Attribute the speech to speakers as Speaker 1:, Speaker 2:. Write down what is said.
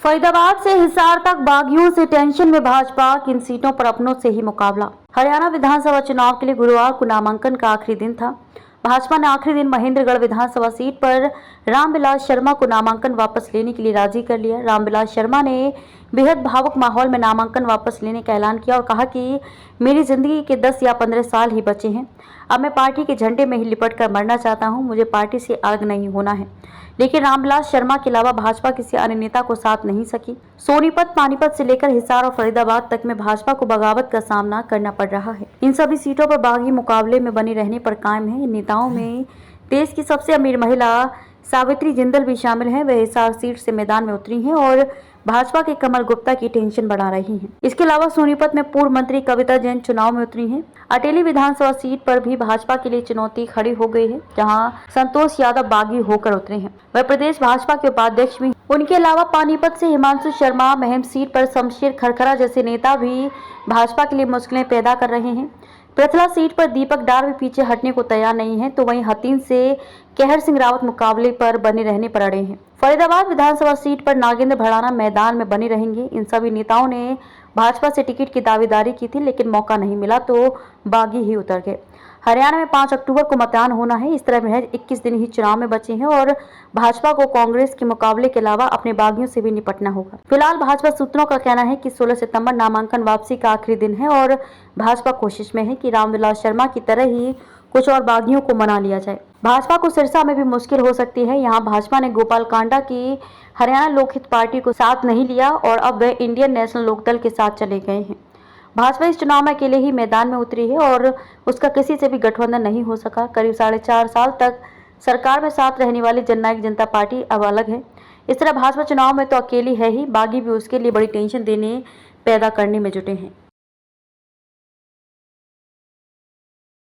Speaker 1: फरीदाबाद से हिसार तक बागियों से टेंशन में भाजपा, किन सीटों पर अपनों से ही मुकाबला। हरियाणा विधानसभा चुनाव के लिए गुरुवार को नामांकन का आखिरी दिन था। भाजपा ने आखिरी दिन महेंद्रगढ़ विधानसभा सीट पर रामविलास शर्मा को नामांकन वापस लेने के लिए राजी कर लिया। रामविलास शर्मा ने बेहद भावुक माहौल में नामांकन वापस लेने का ऐलान किया और कहा कि मेरी जिंदगी के 10 या 15 साल ही बचे हैं। अब मैं पार्टी के झंडे में ही लिपट कर मरना चाहता हूं। मुझे पार्टी से अलग नहीं होना है। लेकिन रामविलास शर्मा के अलावा भाजपा किसी अन्य नेता को साथ नहीं सकी। सोनीपत, पानीपत से लेकर हिसार और फरीदाबाद तक में भाजपा को बगावत का सामना करना पड़ रहा है। इन सभी सीटों पर बागी मुकाबले में बने रहने पर कायम है। इन नेताओं में देश की सबसे अमीर महिला सावित्री जिंदल भी शामिल है। वह हिसार सीट से मैदान में उतरी हैं और भाजपा के कमल गुप्ता की टेंशन बढ़ा रही हैं। इसके अलावा सोनीपत में पूर्व मंत्री कविता जैन चुनाव में उतरी हैं। अटेली विधानसभा सीट पर भी भाजपा के लिए चुनौती खड़ी हो गई है, जहां संतोष यादव बागी होकर उतरे हैं। वह प्रदेश भाजपा के उपाध्यक्ष भी। उनके अलावा पानीपत से हिमांशु शर्मा, महम सीट पर शमशेर खरखरा जैसे नेता भी भाजपा के लिए मुश्किलें पैदा कर रहे हैं। पृथला सीट पर दीपक डार भी पीछे हटने को तैयार नहीं है, तो वहीं हतीन से कहर सिंह रावत मुकाबले पर बने रहने पर अड़े हैं। फरीदाबाद विधानसभा सीट पर नागेंद्र भड़ाना मैदान में बने रहेंगे। इन सभी नेताओं ने भाजपा से टिकट की दावेदारी की थी, लेकिन मौका नहीं मिला तो बागी ही उतर गए। हरियाणा में 5 अक्टूबर को मतदान होना है। इस तरह महज 21 दिन ही चुनाव में बचे हैं और भाजपा को कांग्रेस के मुकाबले के अलावा अपने बागियों से भी निपटना होगा। फिलहाल भाजपा सूत्रों का कहना है कि 16 सितंबर नामांकन वापसी का आखिरी दिन है और भाजपा कोशिश में है कि रामविलास शर्मा की तरह ही कुछ और बागियों को मना लिया जाए। भाजपा को सिरसा में भी मुश्किल हो सकती है। यहाँ भाजपा ने गोपाल कांडा की हरियाणा लोकहित पार्टी को साथ नहीं लिया और अब वे इंडियन नेशनल लोकदल के साथ चले गए हैं। भाजपा इस चुनाव में अकेले ही मैदान में उतरी है और उसका किसी से भी गठबंधन नहीं हो सका। करीब 4.5 साल तक सरकार में साथ रहने वाली जननायक जनता पार्टी अब अलग है। इस तरह भाजपा चुनाव में तो अकेली है ही, बागी भी उसके लिए बड़ी टेंशन पैदा करने में जुटे हैं।